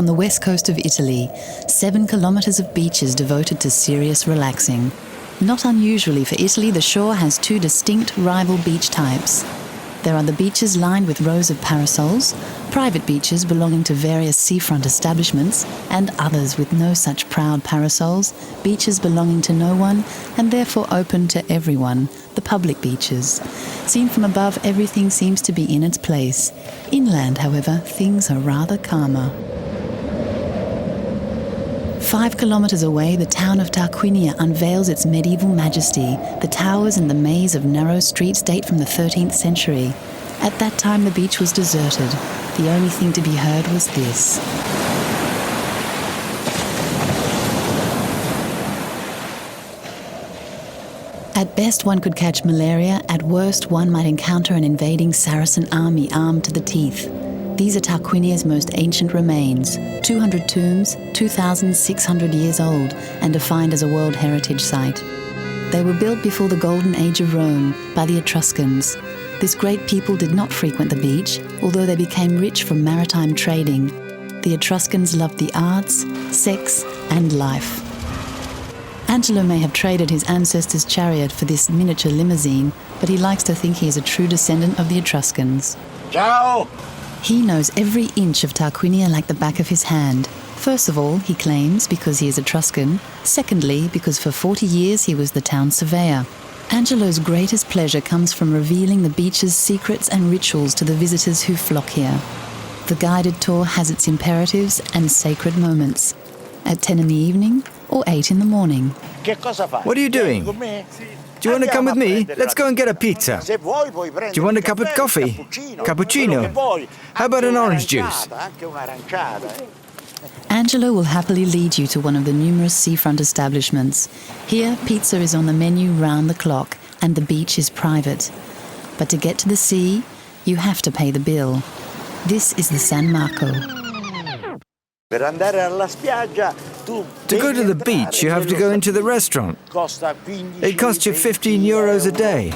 the west coast of Italy, 7 kilometres of beaches devoted to serious relaxing. Not unusually for Italy, the shore has 2 distinct rival beach types. There are the beaches lined with rows of parasols, private beaches belonging to various seafront establishments, and others with no such proud parasols, beaches belonging to no one, and therefore open to everyone, the public beaches. Seen from above, everything seems to be in its place. Inland, however, things are rather calmer. 5 kilometres away, the town of Tarquinia unveils its medieval majesty. The towers and the maze of narrow streets date from the 13th century. At that time, the beach was deserted. The only thing to be heard was this. At best, one could catch malaria. At worst, one might encounter an invading Saracen army armed to the teeth. These are Tarquinia's most ancient remains, 200 tombs, 2,600 years old, and defined as a World Heritage Site. They were built before the Golden Age of Rome by the Etruscans. This great people did not frequent the beach, although they became rich from maritime trading. The Etruscans loved the arts, sex, and life. Angelo may have traded his ancestors' chariot for this miniature limousine, but he likes to think he is a true descendant of the Etruscans. Ciao! He knows every inch of Tarquinia like the back of his hand. First of all, he claims, because he is Etruscan. Secondly, because for 40 years he was the town surveyor. Angelo's greatest pleasure comes from revealing the beach's secrets and rituals to the visitors who flock here. The guided tour has its imperatives and sacred moments. At 10 in the evening or 8 in the morning. What are you doing? Do you want to come with me? Let's go and get a pizza. Do you want a cup of coffee? Cappuccino? How about an orange juice? Angelo will happily lead you to one of the numerous seafront establishments. Here, pizza is on the menu round the clock, and the beach is private. But to get to the sea, you have to pay the bill. This is the San Marco. To go to the beach, you have to go into the restaurant. It costs you 15 euros a day.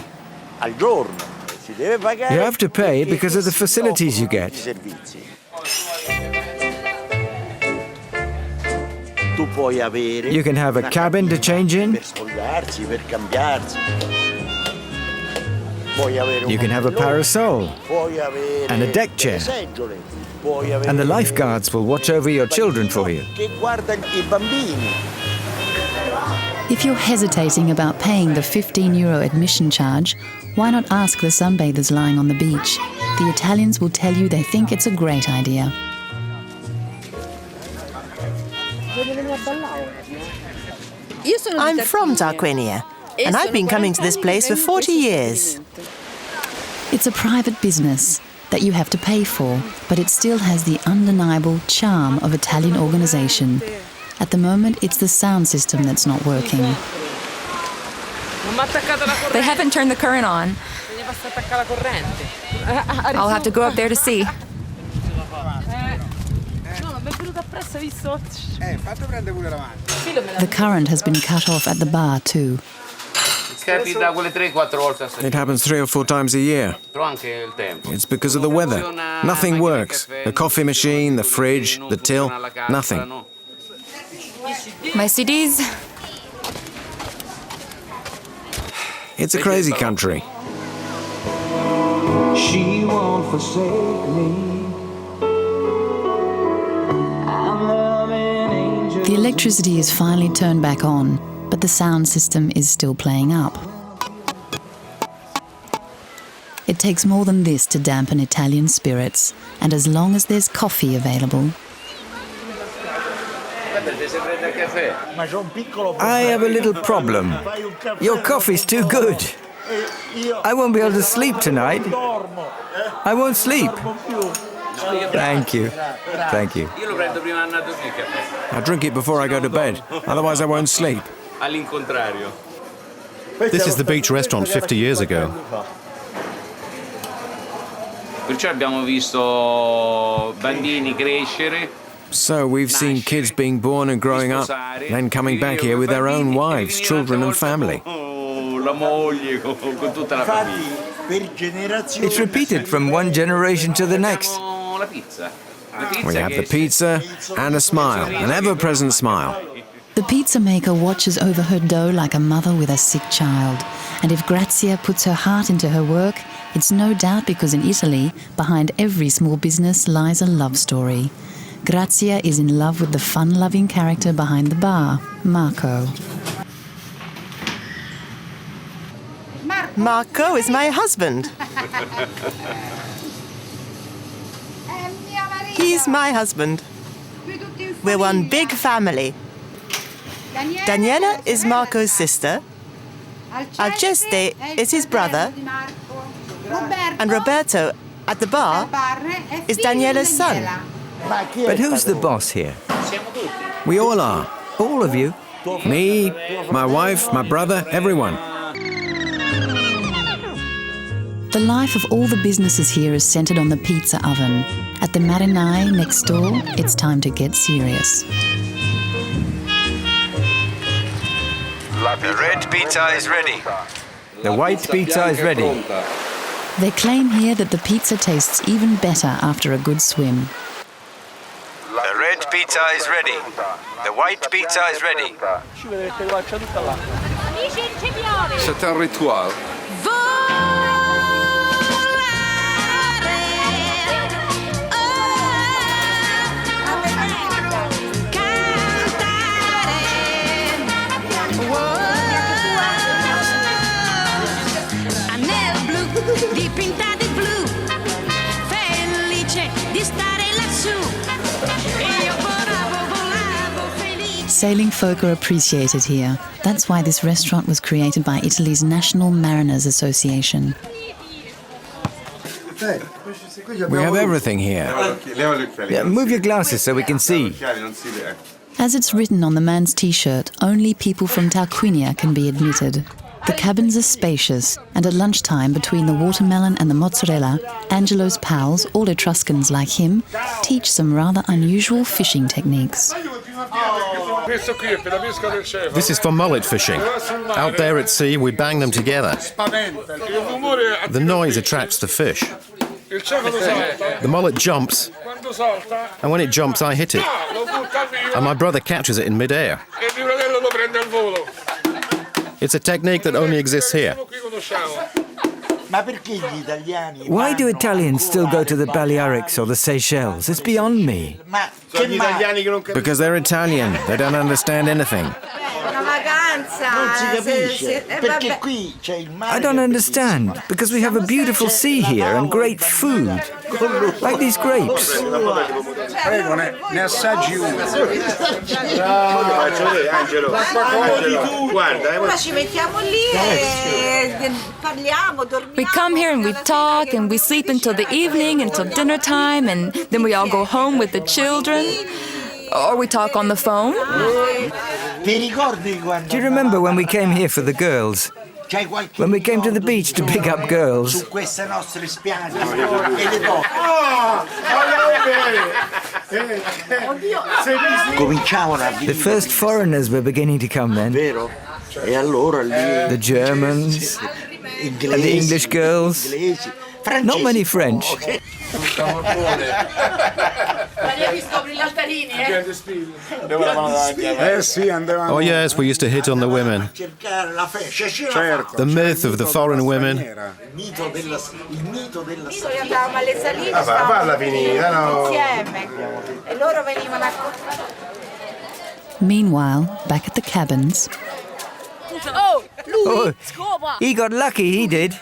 You have to pay because of the facilities you get. You can have a cabin to change in. You can have a parasol and a deck chair. And the lifeguards will watch over your children for you. If you're hesitating about paying the 15 euro admission charge, why not ask the sunbathers lying on the beach? The Italians will tell you they think it's a great idea. I'm from Tarquinia, and I've been coming to this place for 40 years. It's a private business that you have to pay for, but it still has the undeniable charm of Italian organization. At the moment, it's the sound system that's not working. They haven't turned the current on. I'll have to go up there to see. The current has been cut off at the bar too. It happens 3 or 4 times a year. It's because of the weather. Nothing works. The coffee machine, the fridge, the till, nothing. My CDs? It's a crazy country. She won't forsake me. The electricity is finally turned back on, but the sound system is still playing up. It takes more than this to dampen Italian spirits, and as long as there's coffee available. I have a little problem. Your coffee's too good. I won't be able to sleep tonight. I won't sleep. Thank you. Thank you. I drink it before I go to bed, otherwise I won't sleep. This is the beach restaurant 50 years ago. So we've seen kids being born and growing up, then coming back here with their own wives, children and family. It's repeated from one generation to the next. We have the pizza and a smile, an ever-present smile. The pizza maker watches over her dough like a mother with a sick child. And if Grazia puts her heart into her work, it's no doubt because in Italy, behind every small business lies a love story. Grazia is in love with the fun-loving character behind the bar, Marco. Marco is my husband. He's my husband. We're one big family. Daniela is Marco's sister. Alceste is his brother. And Roberto, at the bar, is Daniela's son. But who's the boss here? We all are. All of you? Me, my wife, my brother, everyone. The life of all the businesses here is centred on the pizza oven. At the Marinai next door, it's time to get serious. The red pizza is ready. The white pizza is ready. They claim here that the pizza tastes even better after a good swim. The red pizza is ready. The white pizza is ready. C'est un ritual. Sailing folk are appreciated here. That's why this restaurant was created by Italy's National Mariners Association. We have everything here. Yeah, move your glasses so we can see. As it's written on the man's t-shirt, only people from Tarquinia can be admitted. The cabins are spacious, and at lunchtime, between the watermelon and the mozzarella, Angelo's pals, all Etruscans like him, teach some rather unusual fishing techniques. This is for mullet fishing. Out there at sea, we bang them together. The noise attracts the fish. The mullet jumps, and when it jumps, I hit it. And my brother catches it in mid-air. It's a technique that only exists here. Why do Italians still go to the Balearics or the Seychelles? It's beyond me. Because they're Italian. They don't understand anything. I don't understand, because we have a beautiful sea here and great food. Like these grapes. We come here and we talk and we sleep until the evening, until dinner time, and then we all go home with the children. Or we talk on the phone. Do you remember when we came here for the girls? When we came to the beach to pick up girls? The first foreigners were beginning to come then. The Germans and the English girls. Not many French. Oh yes, we used to hit on the women. The myth of the foreign women. Meanwhile, back at the cabins... Oh, he got lucky, he did.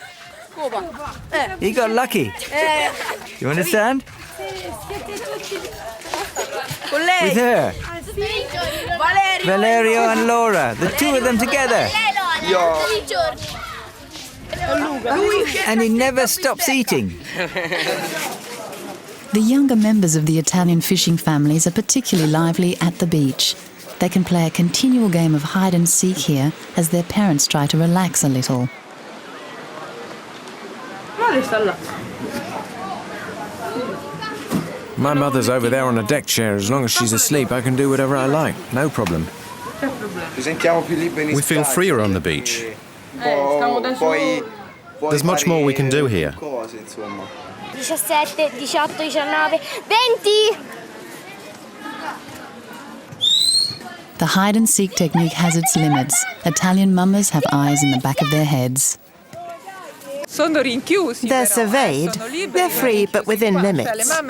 He got lucky. You understand? With her. Valerio and Laura, the two of them together. And he never stops eating. The younger members of the Italian fishing families are particularly lively at the beach. They can play a continual game of hide and seek here as their parents try to relax a little. My mother's over there on a deck chair. As long as she's asleep, I can do whatever I like. No problem. We feel freer on the beach. There's much more we can do here. 17, 18, 19, 20! The hide-and-seek technique has its limits. Italian mamas have eyes in the back of their heads. They're surveyed. They're free, but within limits.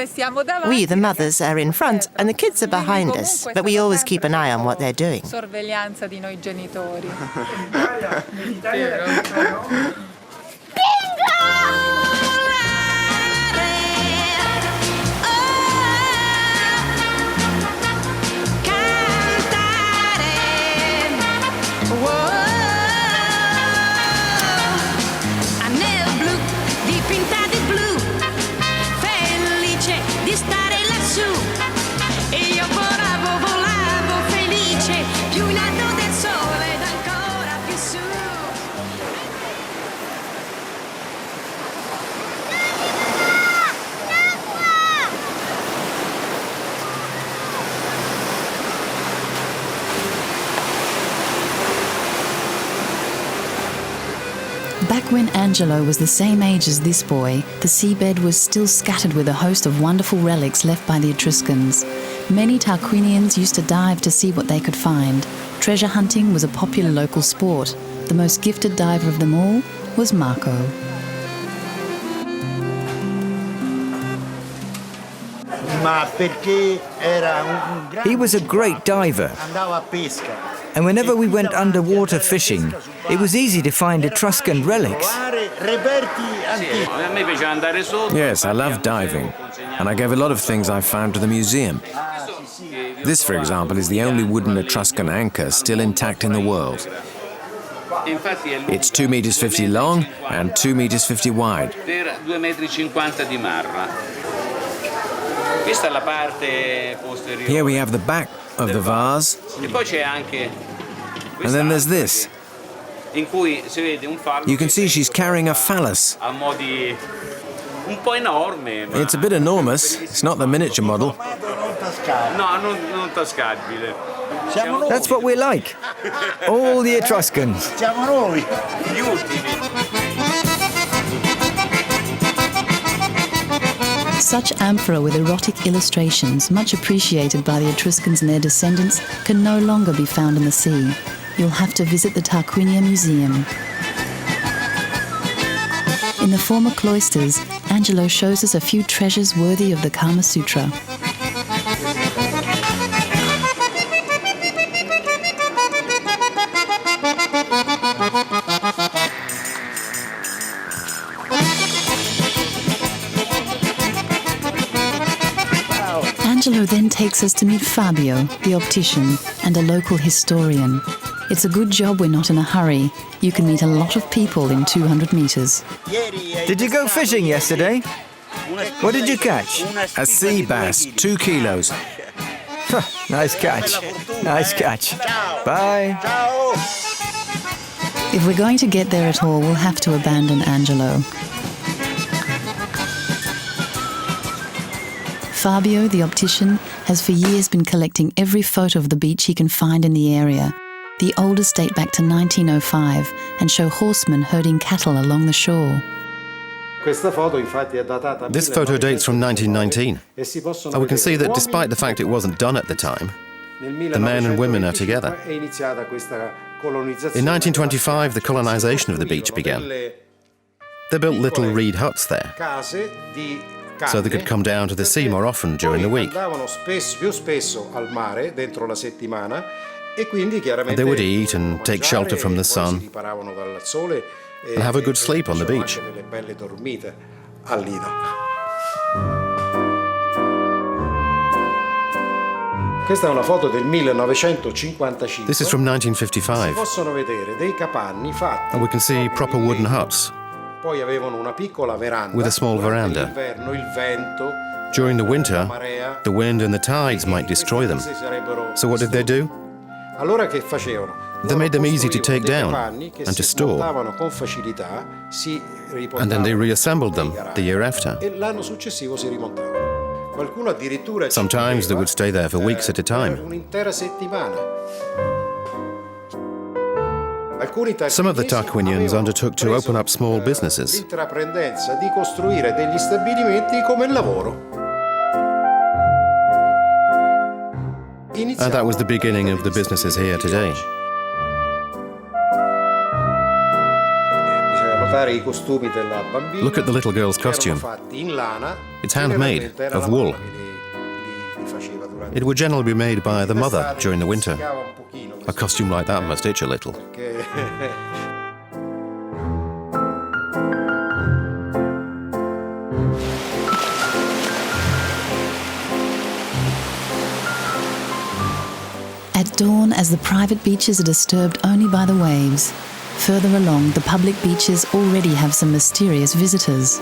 We, the mothers, are in front, and the kids are behind us, but we always keep an eye on what they're doing. Back when Angelo was the same age as this boy, the seabed was still scattered with a host of wonderful relics left by the Etruscans. Many Tarquinians used to dive to see what they could find. Treasure hunting was a popular local sport. The most gifted diver of them all was Marco. He was a great diver. And whenever we went underwater fishing, it was easy to find Etruscan relics. Yes, I love diving, and I gave a lot of things I found to the museum. This, for example, is the only wooden Etruscan anchor still intact in the world. It's 2 meters 50 long and 2 meters 50 wide. Here we have the back of the vase, and then there's this. You can see she's carrying a phallus. It's a bit enormous. It's not the miniature model. That's what we're like. All the Etruscans. Such amphora with erotic illustrations, much appreciated by the Etruscans and their descendants, can no longer be found in the sea. You'll have to visit the Tarquinia Museum. In the former cloisters, Angelo shows us a few treasures worthy of the Kama Sutra. Angelo then takes us to meet Fabio, the optician, and a local historian. It's a good job we're not in a hurry. You can meet a lot of people in 200 meters. Did you go fishing yesterday? What did you catch? A sea bass, 2 kilos. Nice catch. Nice catch. Bye. If we're going to get there at all, we'll have to abandon Angelo. Fabio, the optician, has for years been collecting every photo of the beach he can find in the area. The oldest date back to 1905 and show horsemen herding cattle along the shore. This photo dates from 1919, and we can see that despite the fact it wasn't done at the time, the men and women are together. In 1925, the colonization of the beach began. They built little reed huts there, so they could come down to the sea more often during the week. And they would eat and take shelter from the sun and have a good sleep on the beach. This is from 1955, and we can see proper wooden huts with a small veranda. During the winter, the wind and the tides might destroy them. So what did they do? They made them easy to take down and to store. And then they reassembled them the year after. Sometimes they would stay there for weeks at a time. Some of the Tarquinians undertook to open up small businesses. L'intraprendenza di costruire degli stabilimenti come lavoro. And that was the beginning of the businesses here today. Look at the little girl's costume. It's handmade, of wool. It would generally be made by the mother during the winter. A costume like that must itch a little. At dawn, as the private beaches are disturbed only by the waves, further along, the public beaches already have some mysterious visitors.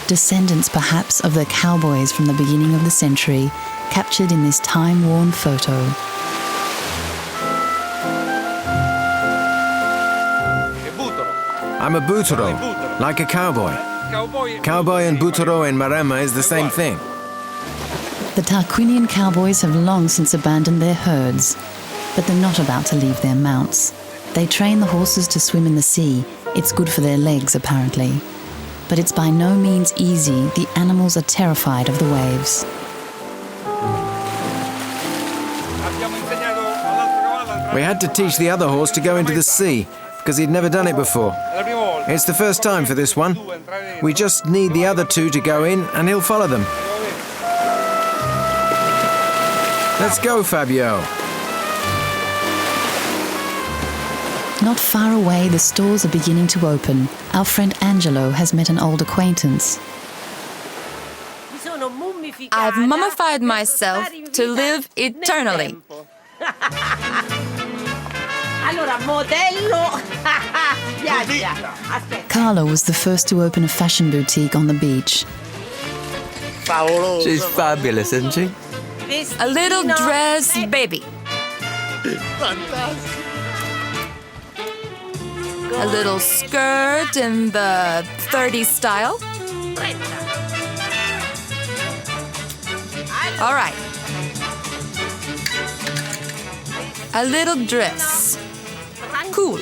Descendants, perhaps, of the cowboys from the beginning of the century, captured in this time-worn photo. I'm a butero, like a cowboy. Cowboy and butero in Maremma is the same thing. The Tarquinian cowboys have long since abandoned their herds, but they're not about to leave their mounts. They train the horses to swim in the sea. It's good for their legs, apparently. But it's by no means easy. The animals are terrified of the waves. We had to teach the other horse to go into the sea, because he'd never done it before. It's the first time for this one. We just need the other two to go in, and he'll follow them. Let's go, Fabio. Not far away, the stores are beginning to open. Our friend Angelo has met an old acquaintance. I've mummified myself to live eternally. Carla was the first to open a fashion boutique on the beach. She's fabulous, isn't she? A little dress baby. A little skirt in the 30s style. All right. A little dress. Cool.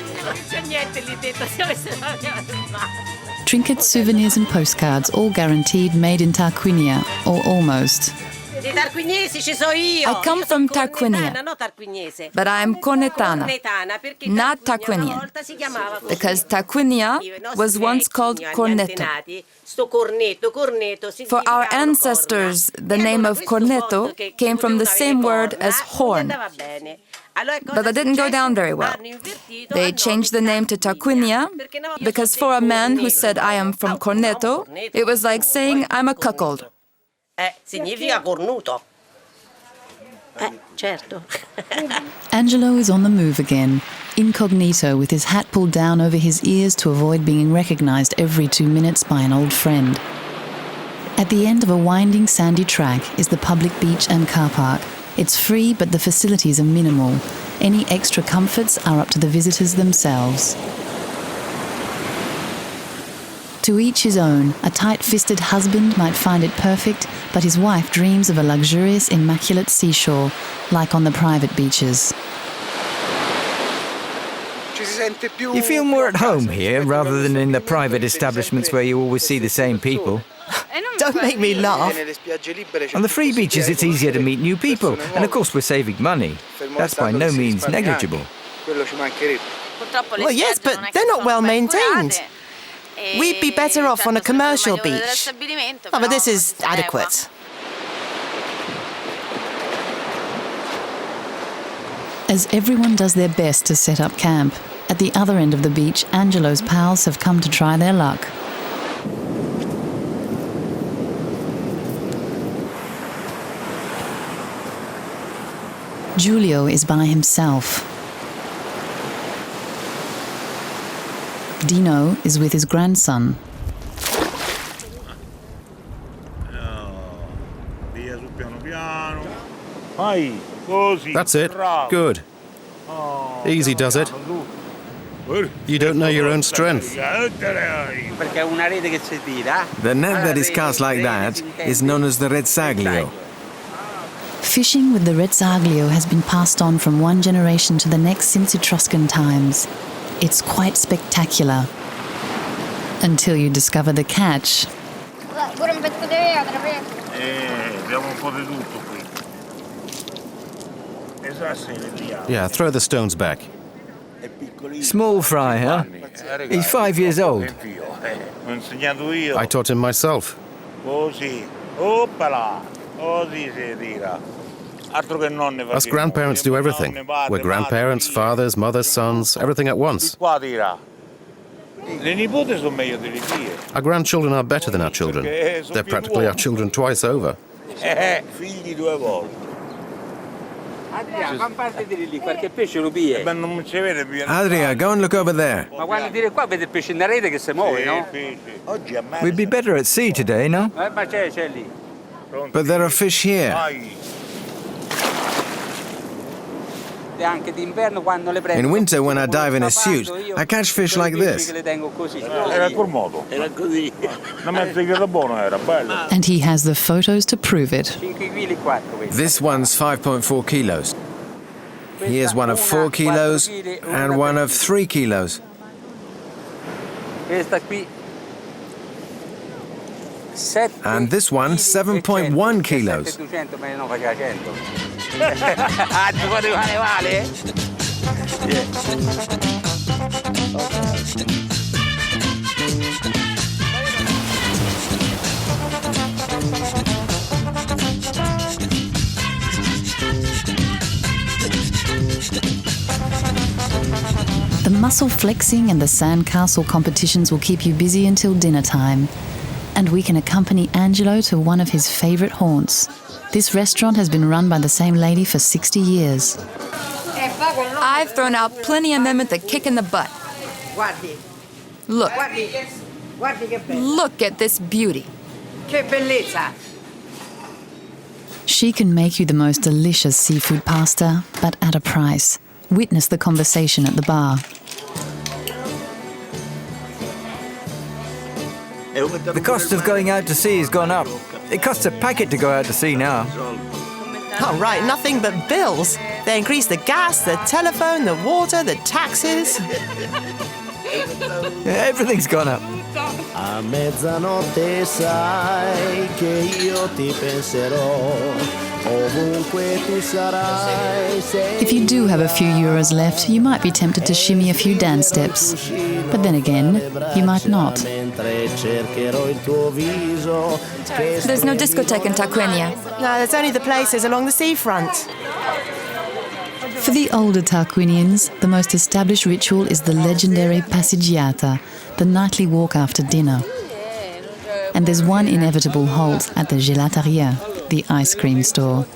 Trinkets, souvenirs and postcards, all guaranteed made in Tarquinia, or almost. I come from Tarquinia, but I'm Cornetana, not Tarquinian, because Tarquinia was once called Corneto. For our ancestors, the name of Corneto came from the same word as horn. But that didn't go down very well. They changed the name to Tarquinia because for a man who said I am from Corneto, it was like saying I'm a cuckold. Significa cornuto. Certo. Angelo is on the move again, incognito with his hat pulled down over his ears to avoid being recognized every 2 minutes by an old friend. At the end of a winding sandy track is the public beach and car park. It's free, but the facilities are minimal. Any extra comforts are up to the visitors themselves. To each his own. A tight-fisted husband might find it perfect, but his wife dreams of a luxurious, immaculate seashore, like on the private beaches. You feel more at home here rather than in the private establishments where you always see the same people. Don't make me laugh. On the free beaches, it's easier to meet new people, and of course we're saving money. That's by no means negligible. Well, yes, but they're not well maintained. We'd be better off on a commercial beach. Oh, but this is adequate. As everyone does their best to set up camp, at the other end of the beach, Angelo's pals have come to try their luck. Giulio is by himself. Dino is with his grandson. That's it. Good. Easy does it. You don't know your own strength. The net that is cast like that is known as the rezzaglio. Fishing with the rezzaglio has been passed on from one generation to the next since Etruscan times. It's quite spectacular. Until you discover the catch. Yeah, throw the stones back. Small fry, huh? He's 5 years old. I taught him myself. Us grandparents do everything. We're grandparents, fathers, mothers, sons, everything at once. Our grandchildren are better than our children. They're practically our children twice over. Adria, go and look over there. We'd be better at sea today, no? But there are fish here. In winter, when I dive in a suit, I catch fish like this. And he has the photos to prove it. This one's 5.4 kilos. Here's one of 4 kilos and one of 3 kilos. And this one, 7.1 kilos. The muscle flexing and the sandcastle competitions will keep you busy until dinner time. And we can accompany Angelo to one of his favorite haunts. This restaurant has been run by the same lady for 60 years. I've thrown out plenty of men with a kick in the butt. Look. Look at this beauty. She can make you the most delicious seafood pasta, but at a price. Witness the conversation at the bar. The cost of going out to sea has gone up. It costs a packet to go out to sea now. Oh, right, nothing but bills. They increased the gas, the telephone, the water, the taxes. Everything's gone up. A mezzanotte sai che io ti penserò. Ovunque tu sarai. If you do have a few euros left, you might be tempted to shimmy a few dance steps. But then again, you might not. There's no discotheque in Tarquinia. No, there's only the places along the seafront. For the older Tarquinians, the most established ritual is the legendary passeggiata, the nightly walk after dinner. And there's one inevitable halt at the gelateria, the ice cream store.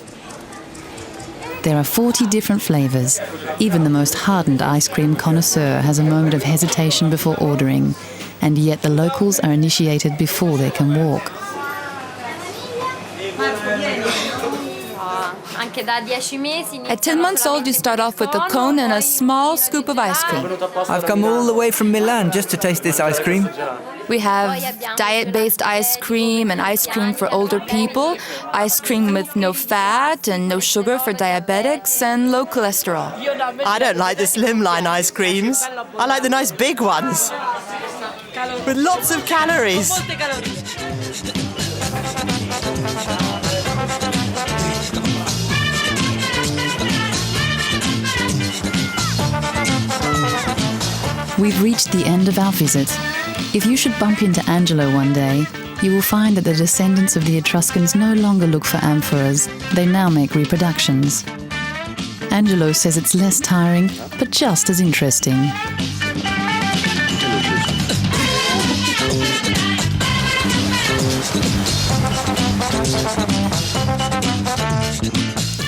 There are 40 different flavours. Even the most hardened ice cream connoisseur has a moment of hesitation before ordering, and yet the locals are initiated before they can walk. At 10 months old, you start off with a cone and a small scoop of ice cream. I've come all the way from Milan just to taste this ice cream. We have diet-based ice cream and ice cream for older people, ice cream with no fat and no sugar for diabetics, and low cholesterol. I don't like the slimline ice creams. I like the nice big ones with lots of calories. We've reached the end of our visit. If you should bump into Angelo one day, you will find that the descendants of the Etruscans no longer look for amphoras, they now make reproductions. Angelo says it's less tiring, but just as interesting.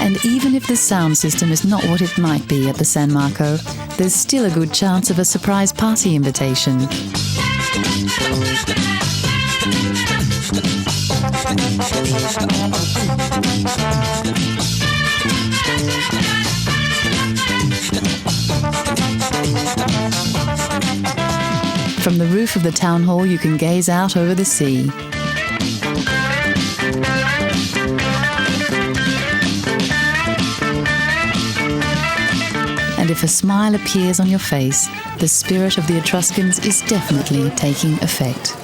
And even if the sound system is not what it might be at the San Marco, there's still a good chance of a surprise party invitation. From the roof of the town hall, you can gaze out over the sea. And if a smile appears on your face, the spirit of the Etruscans is definitely taking effect.